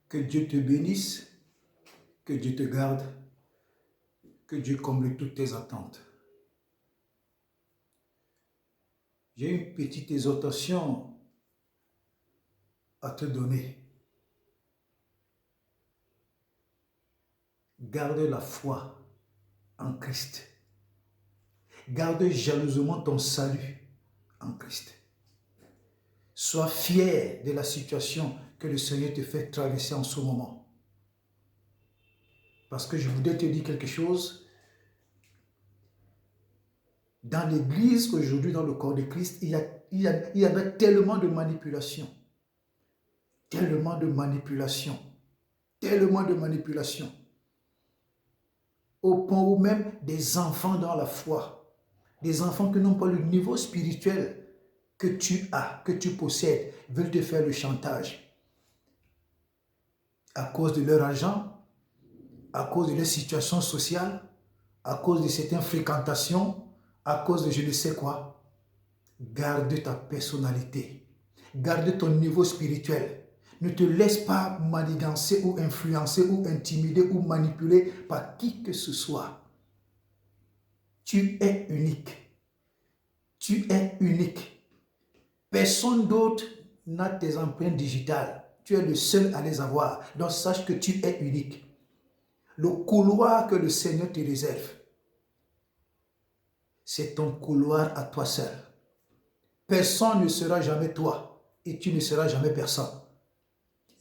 Que Dieu te bénisse, que Dieu te garde, que Dieu comble toutes tes attentes. J'ai une petite exhortation à te donner. Garde la foi en Christ. Garde jalousement ton salut en Christ. Sois fier de la situation que le Seigneur te fait traverser en ce moment. Parce que je voudrais te dire quelque chose. Dans l'Église, aujourd'hui, dans le corps de Christ, il y en a tellement de manipulations. Tellement de manipulations. Tellement de manipulations. Au point où même des enfants dans la foi, des enfants qui n'ont pas le niveau spirituel que tu as, que tu possèdes, veulent te faire le chantage. À cause de leur argent, à cause de leur situation sociale, à cause de certaines fréquentations, à cause de je ne sais quoi. Garde ta personnalité. Garde ton niveau spirituel. Ne te laisse pas manigancer ou influencer ou intimider ou manipuler par qui que ce soit. Tu es unique. Tu es unique. Personne d'autre n'a tes empreintes digitales. Tu es le seul à les avoir. Donc sache que tu es unique. Le couloir que le Seigneur te réserve, c'est ton couloir à toi seul. Personne ne sera jamais toi et tu ne seras jamais personne.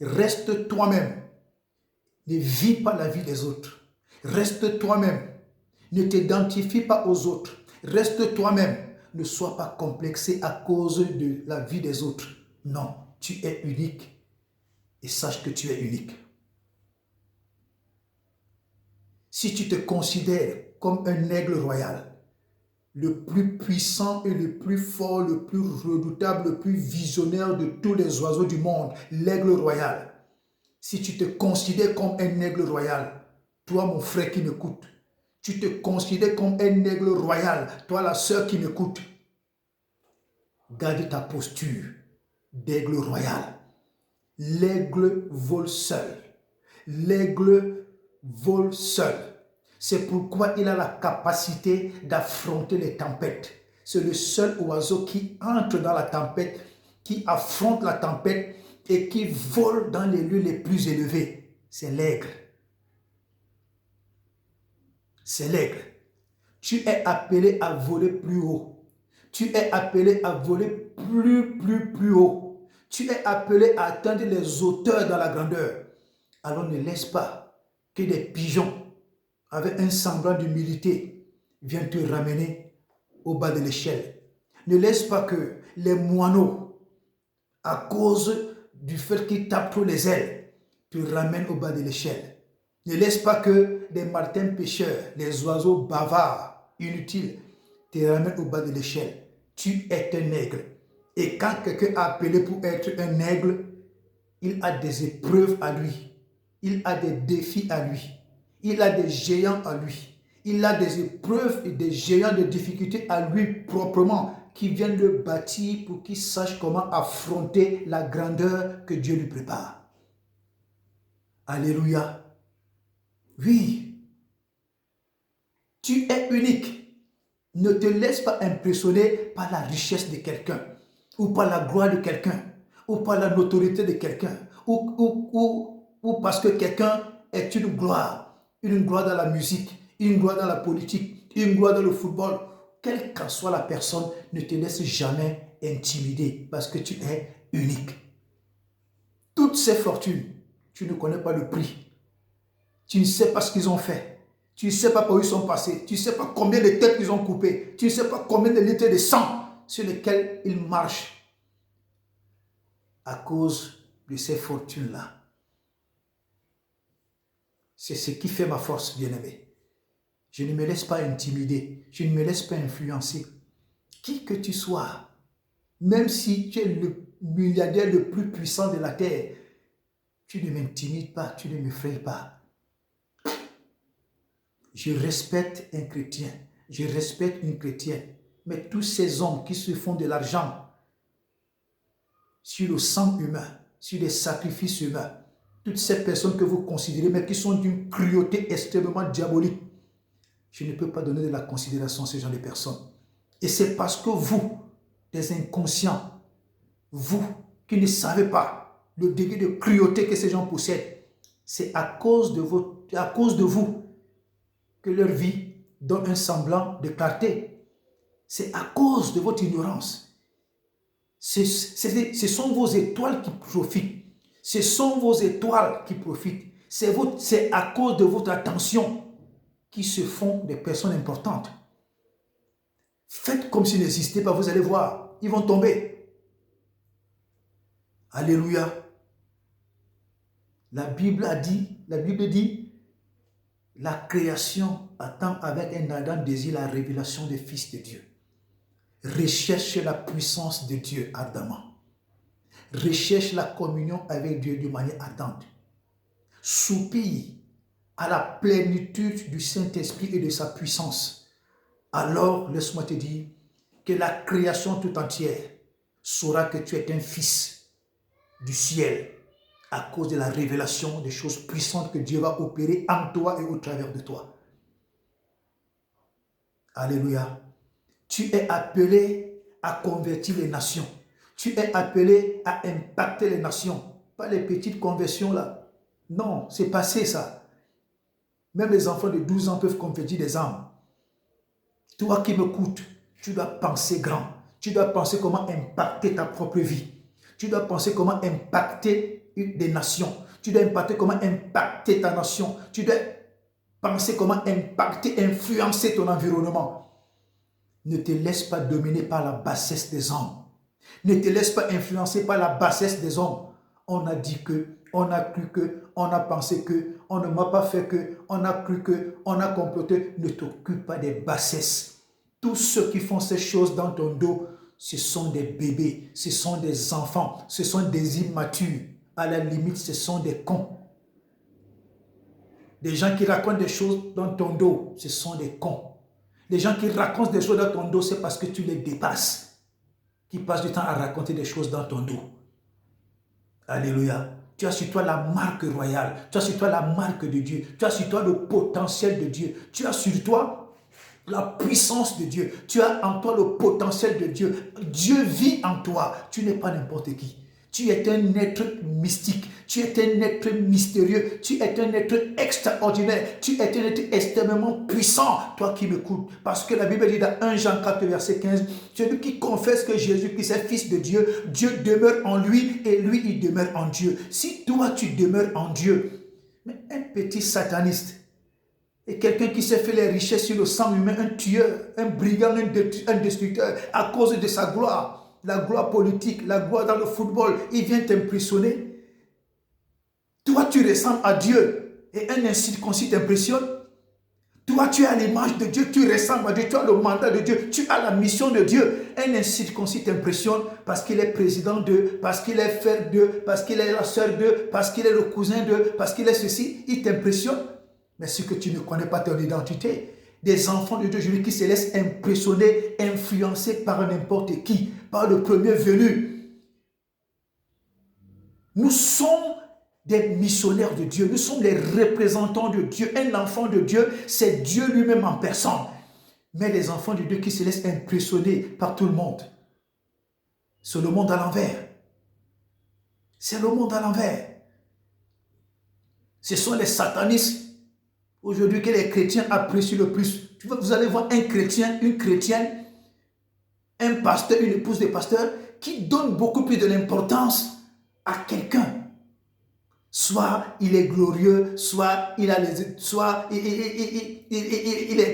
Reste toi-même. Ne vis pas la vie des autres. Reste toi-même. Ne t'identifie pas aux autres. Reste toi-même. Ne sois pas complexé à cause de la vie des autres. Non, tu es unique. Et sache que tu es unique. Si tu te considères comme un aigle royal, le plus puissant et le plus fort, le plus redoutable, le plus visionnaire de tous les oiseaux du monde, l'aigle royal. Si tu te considères comme un aigle royal, toi mon frère qui m'écoute, tu te considères comme un aigle royal, toi la sœur qui m'écoute, garde ta posture d'aigle royal. L'aigle vole seul. L'aigle vole seul. C'est pourquoi il a la capacité d'affronter les tempêtes. C'est le seul oiseau qui entre dans la tempête, qui affronte la tempête et qui vole dans les lieux les plus élevés. C'est l'aigle. C'est l'aigle. Tu es appelé à voler plus haut. Tu es appelé à voler plus haut. Tu es appelé à atteindre les hauteurs dans la grandeur. Alors ne laisse pas que des pigeons avec un semblant d'humilité viennent te ramener au bas de l'échelle. Ne laisse pas que les moineaux, à cause du fait qu'ils tapent trop les ailes, te ramènent au bas de l'échelle. Ne laisse pas que des martins pêcheurs, les oiseaux bavards, inutiles, te ramènent au bas de l'échelle. Tu es un aigle. Et quand quelqu'un a appelé pour être un aigle, il a des épreuves à lui. Il a des défis à lui. Il a des géants à lui. Il a des épreuves et des géants de difficultés à lui proprement qui viennent le bâtir pour qu'il sache comment affronter la grandeur que Dieu lui prépare. Alléluia. Oui, tu es unique. Ne te laisse pas impressionner par la richesse de quelqu'un, ou par la gloire de quelqu'un, ou par la notoriété de quelqu'un, ou parce que quelqu'un est une gloire dans la musique, une gloire dans la politique, une gloire dans le football. Quelle qu'en soit la personne, ne te laisse jamais intimider parce que tu es unique. Toutes ces fortunes, tu ne connais pas le prix. Tu ne sais pas ce qu'ils ont fait. Tu ne sais pas par où ils sont passés. Tu ne sais pas combien de têtes ils ont coupées. Tu ne sais pas combien de litres de sang sur lesquels ils marchent à cause de ces fortunes-là. C'est ce qui fait ma force, bien-aimé. Je ne me laisse pas intimider. Je ne me laisse pas influencer. Qui que tu sois, même si tu es le milliardaire le plus puissant de la terre, tu ne m'intimides pas, tu ne m'effraies pas. Je respecte un chrétien, je respecte une chrétienne, mais tous ces hommes qui se font de l'argent sur le sang humain, sur les sacrifices humains, toutes ces personnes que vous considérez, mais qui sont d'une cruauté extrêmement diabolique, je ne peux pas donner de la considération à ces gens de personnes. Et c'est parce que vous, des inconscients, vous qui ne savez pas le degré de cruauté que ces gens possèdent, c'est à cause de vous que leur vie donne un semblant de clarté. C'est à cause de votre ignorance. Ce sont vos étoiles qui profitent. Ce sont vos étoiles qui profitent. C'est à cause de votre attention qui se font des personnes importantes. Faites comme s'ils n'existaient pas, vous allez voir, ils vont tomber. Alléluia. La Bible dit, la création attend avec un ardent désir la révélation des fils de Dieu. Recherche la puissance de Dieu ardemment. Recherche la communion avec Dieu de manière ardente. Soupire à la plénitude du Saint-Esprit et de sa puissance. Alors, laisse-moi te dire que la création tout entière saura que tu es un fils du ciel à cause de la révélation des choses puissantes que Dieu va opérer en toi et au travers de toi. Alléluia. Tu es appelé à convertir les nations. Tu es appelé à impacter les nations. Pas les petites conversions là. Non, c'est passé ça. Même les enfants de 12 ans peuvent convertir des âmes. Toi qui m'écoutes, tu dois penser grand. Tu dois penser comment impacter ta propre vie. Tu dois penser comment impacter des nations. Tu dois penser comment impacter ta nation. Tu dois penser comment impacter, influencer ton environnement. Ne te laisse pas dominer par la bassesse des hommes. Ne te laisse pas influencer par la bassesse des hommes. On a dit que, on a cru que, on a pensé que, on ne m'a pas fait que, on a cru que, on a comploté. Ne t'occupe pas des bassesses. Tous ceux qui font ces choses dans ton dos, ce sont des bébés, ce sont des enfants, ce sont des immatures. À la limite, ce sont des cons. Des gens qui racontent des choses dans ton dos, ce sont des cons. Les gens qui racontent des choses dans ton dos, c'est parce que tu les dépasses. Qui passent du temps à raconter des choses dans ton dos. Alléluia. Tu as sur toi la marque royale. Tu as sur toi la marque de Dieu. Tu as sur toi le potentiel de Dieu. Tu as sur toi la puissance de Dieu. Tu as en toi le potentiel de Dieu. Dieu vit en toi. Tu n'es pas n'importe qui. Tu es un être mystique. Tu es un être mystérieux. Tu es un être extraordinaire. Tu es un être extrêmement puissant. Toi qui m'écoutes. Parce que la Bible dit dans 1 Jean 4, verset 15, celui qui confesse que Jésus-Christ est fils de Dieu, Dieu demeure en lui et lui, il demeure en Dieu. Si toi, tu demeures en Dieu, mais un petit sataniste, et quelqu'un qui s'est fait les richesses sur le sang humain, un tueur, un brigand, un destructeur, à cause de sa gloire, la gloire politique, la gloire dans le football, il vient t'impressionner. Toi, tu ressembles à Dieu et un incirconcis t'impressionne. Toi, tu as l'image de Dieu, tu ressembles à Dieu, tu as le mandat de Dieu, tu as la mission de Dieu. Un incirconcis t'impressionne parce qu'il est président d'eux, parce qu'il est frère d'eux, parce qu'il est la soeur d'eux, parce qu'il est le cousin d'eux, parce qu'il est ceci, il t'impressionne. Mais ce que tu ne connais pas ton identité, des enfants de Dieu aujourd'hui qui se laissent impressionner, influencer par n'importe qui, par le premier venu. Nous sommes des missionnaires de Dieu, nous sommes les représentants de Dieu. Un enfant de Dieu, c'est Dieu lui-même en personne. Mais les enfants de Dieu qui se laissent impressionner par tout le monde, c'est le monde à l'envers. C'est le monde à l'envers. Ce sont les satanistes aujourd'hui que les chrétiens apprécient le plus. Vous allez voir un chrétien, une chrétienne, un pasteur, une épouse de pasteur qui donne beaucoup plus de l'importance à quelqu'un. Soit il est glorieux, soit il est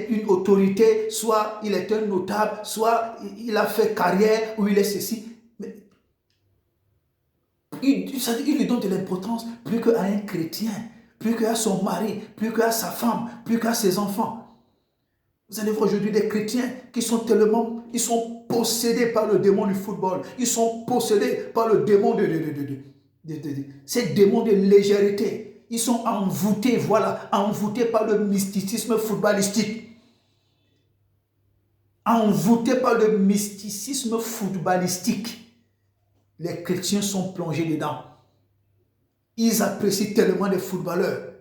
une autorité, soit il est un notable, soit il a fait carrière, ou il est ceci. Mais il lui donne de l'importance plus qu'à un chrétien, plus qu'à son mari, plus qu'à sa femme, plus qu'à ses enfants. Vous allez voir aujourd'hui des chrétiens qui sont tellement, ils sont possédés par le démon du football, ils sont possédés par le démon ces démons de légèreté. Ils sont envoûtés, voilà, envoûtés par le mysticisme footballistique. Envoûtés par le mysticisme footballistique. Les chrétiens sont plongés dedans. Ils apprécient tellement les footballeurs.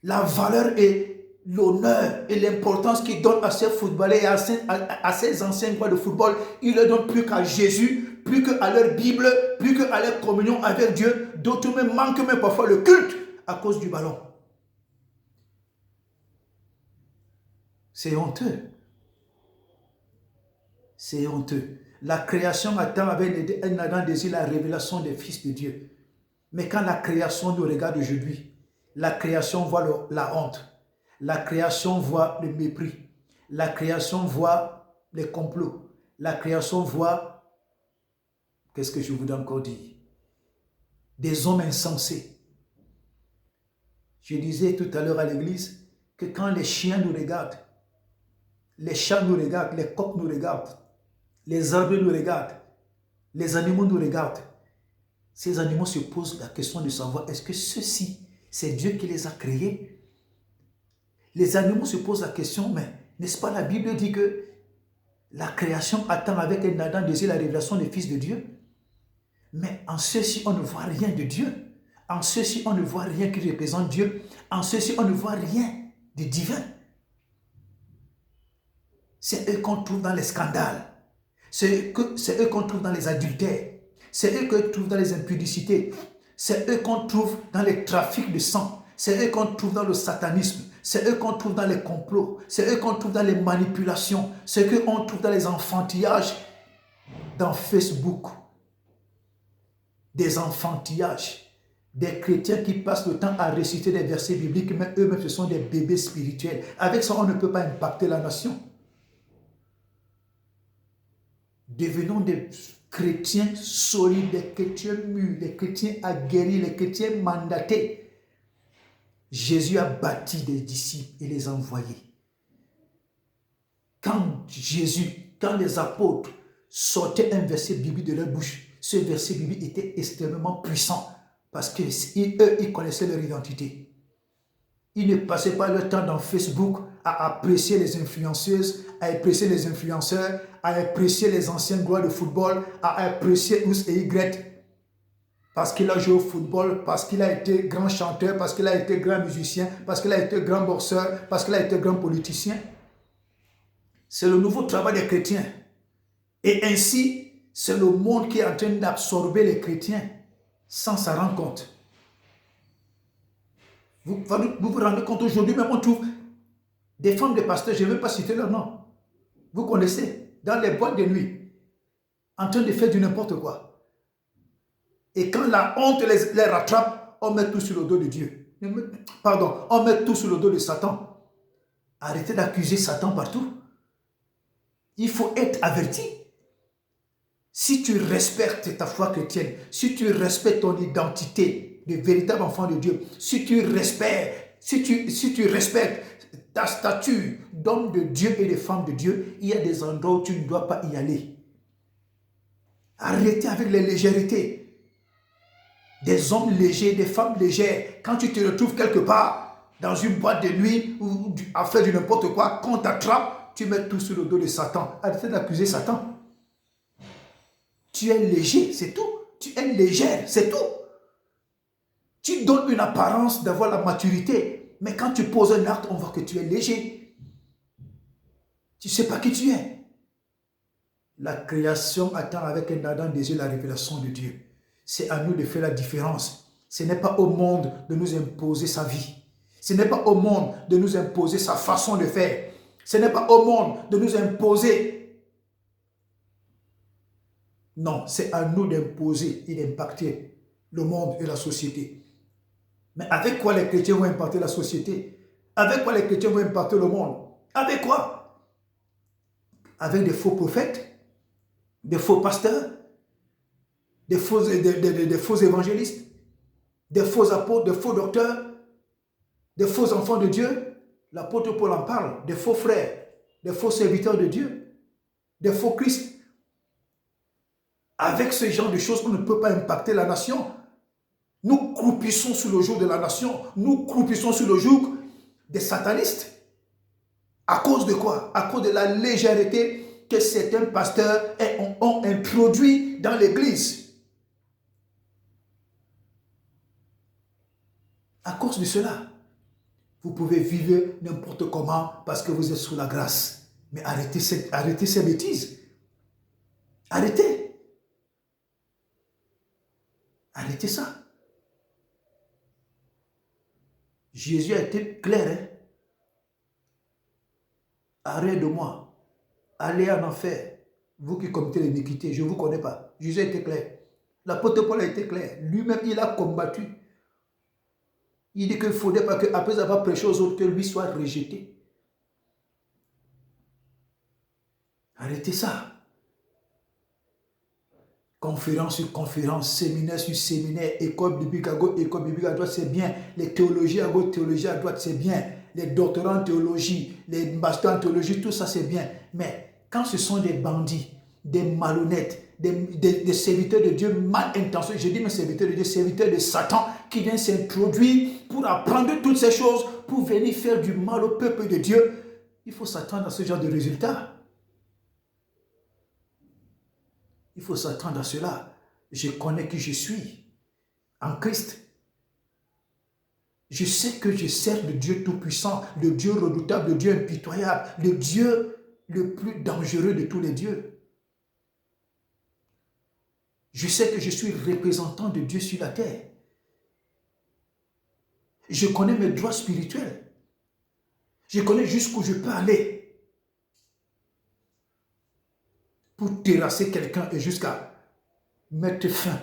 La valeur et l'honneur et l'importance qu'ils donnent à ces footballeurs et à ces anciens joueurs de football, ils ne donnent plus qu'à Jésus, plus qu'à leur Bible, plus qu'à leur communion avec Dieu. D'autres même manquent même parfois le culte à cause du ballon. C'est honteux. C'est honteux. La création attend avec un ardent désir la révélation des fils de Dieu. Mais quand la création nous regarde aujourd'hui, la création voit la honte. La création voit le mépris. La création voit les complots. La création voit, qu'est-ce que je voudrais encore dire? Des hommes insensés. Je disais tout à l'heure à l'église que quand les chiens nous regardent, les chats nous regardent, les coqs nous regardent, les arbres nous regardent, les animaux nous regardent, ces animaux se posent la question de savoir est-ce que ceux-ci, c'est Dieu qui les a créés? Les animaux se posent la question, mais n'est-ce pas la Bible dit que la création attend avec un ardent désir la révélation des fils de Dieu? Mais en ceux-ci, on ne voit rien de Dieu. En ceux-ci, on ne voit rien qui représente Dieu. En ceux-ci, on ne voit rien de divin. C'est eux qu'on trouve dans les scandales. C'est eux qu'on trouve dans les adultères. C'est eux qu'on trouve dans les impudicités. C'est eux qu'on trouve dans les trafics de sang. C'est eux qu'on trouve dans le satanisme. C'est eux qu'on trouve dans les complots. C'est eux qu'on trouve dans les manipulations. C'est eux qu'on trouve dans les enfantillages dans Facebook. Des enfantillages. Des chrétiens qui passent le temps à réciter des versets bibliques, mais eux-mêmes, ce sont des bébés spirituels. Avec ça, on ne peut pas impacter la nation. Devenons des chrétiens solides, des chrétiens mûrs, des chrétiens aguerris, des chrétiens mandatés. Jésus a bâti des disciples et les a envoyés. Quand les apôtres sortaient un verset biblique de leur bouche, ce verset biblique était extrêmement puissant parce qu'eux, ils connaissaient leur identité. Ils ne passaient pas leur temps dans Facebook à apprécier les influenceuses, à apprécier les influenceurs, à apprécier les anciens gloires de football, à apprécier X et Y. Parce qu'il a joué au football, parce qu'il a été grand chanteur, parce qu'il a été grand musicien, parce qu'il a été grand boxeur, parce qu'il a été grand politicien. C'est le nouveau travail des chrétiens. Et ainsi, c'est le monde qui est en train d'absorber les chrétiens sans s'en rendre compte. Vous vous rendez compte, aujourd'hui même on trouve des femmes de pasteurs, je ne vais pas citer leur nom. Vous connaissez, dans les boîtes de nuit, en train de faire du n'importe quoi. Et quand la honte les rattrape, on met tout sur le dos de Dieu. Pardon, on met tout sur le dos de Satan. Arrêtez d'accuser Satan partout. Il faut être averti. Si tu respectes ta foi chrétienne, si tu respectes ton identité de véritable enfant de Dieu, si tu respectes ta stature d'homme de Dieu et de femme de Dieu, il y a des endroits où tu ne dois pas y aller. Arrêtez avec les légèretés. Des hommes légers, des femmes légères, quand tu te retrouves quelque part, dans une boîte de nuit, ou à faire du n'importe quoi, quand on t'attrape, tu mets tout sur le dos de Satan. Arrêtez d'accuser Satan. Tu es léger, c'est tout. Tu es légère, c'est tout. Tu donnes une apparence d'avoir la maturité, mais quand tu poses un acte, on voit que tu es léger. Tu ne sais pas qui tu es. La création attend avec un ardent désir la révélation de Dieu. C'est à nous de faire la différence. Ce n'est pas au monde de nous imposer sa vie. Ce n'est pas au monde de nous imposer sa façon de faire. Ce n'est pas au monde de nous imposer. Non, c'est à nous d'imposer et d'impacter le monde et la société. Mais avec quoi les chrétiens vont impacter la société? Avec quoi les chrétiens vont impacter le monde? Avec quoi? Avec des faux prophètes, des faux pasteurs, des faux évangélistes, des faux apôtres, des faux docteurs, des faux enfants de Dieu. L'apôtre Paul en parle, des faux frères, des faux serviteurs de Dieu, des faux Christ. Avec ce genre de choses, on ne peut pas impacter la nation. Nous croupissons sous le joug de la nation. Nous croupissons sous le joug des satanistes. À cause de quoi? À cause de la légèreté que certains pasteurs ont introduit dans l'église. À cause de cela, vous pouvez vivre n'importe comment parce que vous êtes sous la grâce. Mais arrêtez ces bêtises. Arrêtez. Arrêtez ça. Jésus a été clair. Hein? Arrêtez de moi. Allez en enfer. Vous qui commettez l'iniquité, je ne vous connais pas. Jésus a été clair. L'apôtre Paul a été clair. Lui-même, il a combattu. Il dit qu'il ne faudrait pas qu'après avoir prêché aux autres, que lui soit rejeté. Arrêtez ça. Conférence sur conférence, séminaire sur séminaire, école biblique à gauche, école biblique à droite, c'est bien. Les théologies à gauche, théologie à droite, c'est bien. Les doctorats en théologie, les masters en théologie, tout ça c'est bien. Mais quand ce sont des bandits, des malhonnêtes, des serviteurs de Dieu mal intentionnés, je dis mes serviteurs de Dieu, serviteurs de Satan, qui viennent s'introduire pour apprendre toutes ces choses, pour venir faire du mal au peuple de Dieu, il faut s'attendre à ce genre de résultats. Il faut s'attendre à cela. Je connais qui je suis en Christ. Je sais que je sers le Dieu Tout-Puissant, le Dieu redoutable, le Dieu impitoyable, le Dieu le plus dangereux de tous les dieux. Je sais que je suis représentant de Dieu sur la terre. Je connais mes droits spirituels. Je connais jusqu'où je peux aller pour terrasser quelqu'un et jusqu'à mettre fin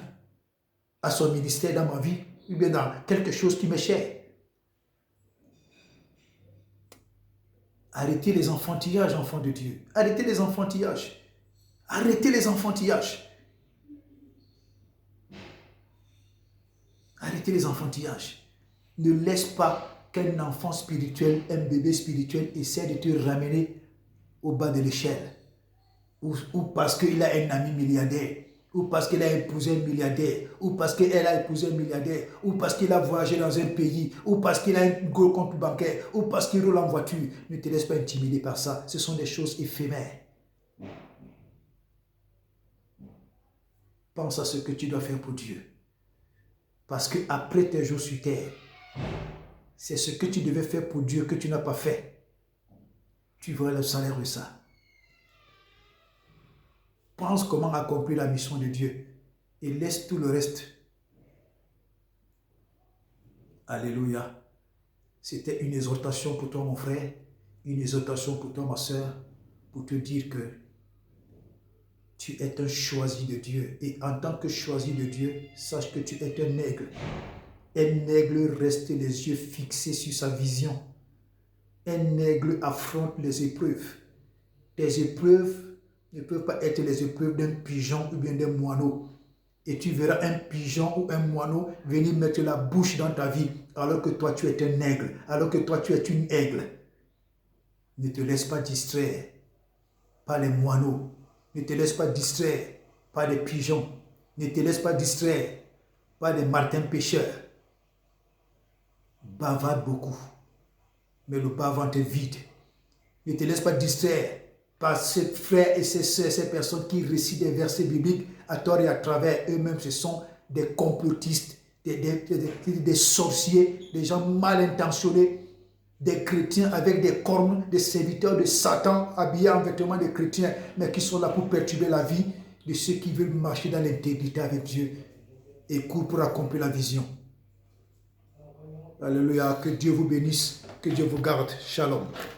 à son ministère dans ma vie ou bien dans quelque chose qui m'est cher. Arrêtez les enfantillages, enfants de Dieu. Arrêtez les enfantillages. Arrêtez les enfantillages. Arrêtez les enfantillages. Ne laisse pas qu'un enfant spirituel, un bébé spirituel essaie de te ramener au bas de l'échelle. Ou parce qu'il a un ami milliardaire, ou parce qu'il a épousé un milliardaire, ou parce qu'elle a épousé un milliardaire, ou parce qu'il a voyagé dans un pays, ou parce qu'il a un gros compte bancaire, ou parce qu'il roule en voiture. Ne te laisse pas intimider par ça. Ce sont des choses éphémères. Pense à ce que tu dois faire pour Dieu. Parce qu'après tes jours sur terre, c'est ce que tu devais faire pour Dieu que tu n'as pas fait. Tu verras le salaire de ça. Pense comment accomplir la mission de Dieu et laisse tout le reste. Alléluia. C'était une exhortation pour toi, mon frère, une exhortation pour toi, ma soeur, pour te dire que tu es un choisi de Dieu. Et en tant que choisi de Dieu, sache que tu es un aigle. Un aigle reste les yeux fixés sur sa vision. Un aigle affronte les épreuves. Tes épreuves ne peuvent pas être les épreuves d'un pigeon ou bien d'un moineau. Et tu verras un pigeon ou un moineau venir mettre la bouche dans ta vie alors que toi tu es un aigle, alors que toi tu es une aigle. Ne te laisse pas distraire par les moineaux. Ne te laisse pas distraire par les pigeons. Ne te laisse pas distraire par les martins pêcheurs. Bavarde beaucoup, mais le bas-ventre est vide. Ne te laisse pas distraire par ces frères et ces sœurs, ces personnes qui récitent des versets bibliques à tort et à travers. Eux-mêmes, ce sont des complotistes, des sorciers, des gens mal intentionnés, des chrétiens avec des cornes, des serviteurs de Satan habillés en vêtements de chrétiens, mais qui sont là pour perturber la vie de ceux qui veulent marcher dans l'intégrité avec Dieu et courent pour accomplir la vision. Alléluia, que Dieu vous bénisse, que Dieu vous garde. Shalom.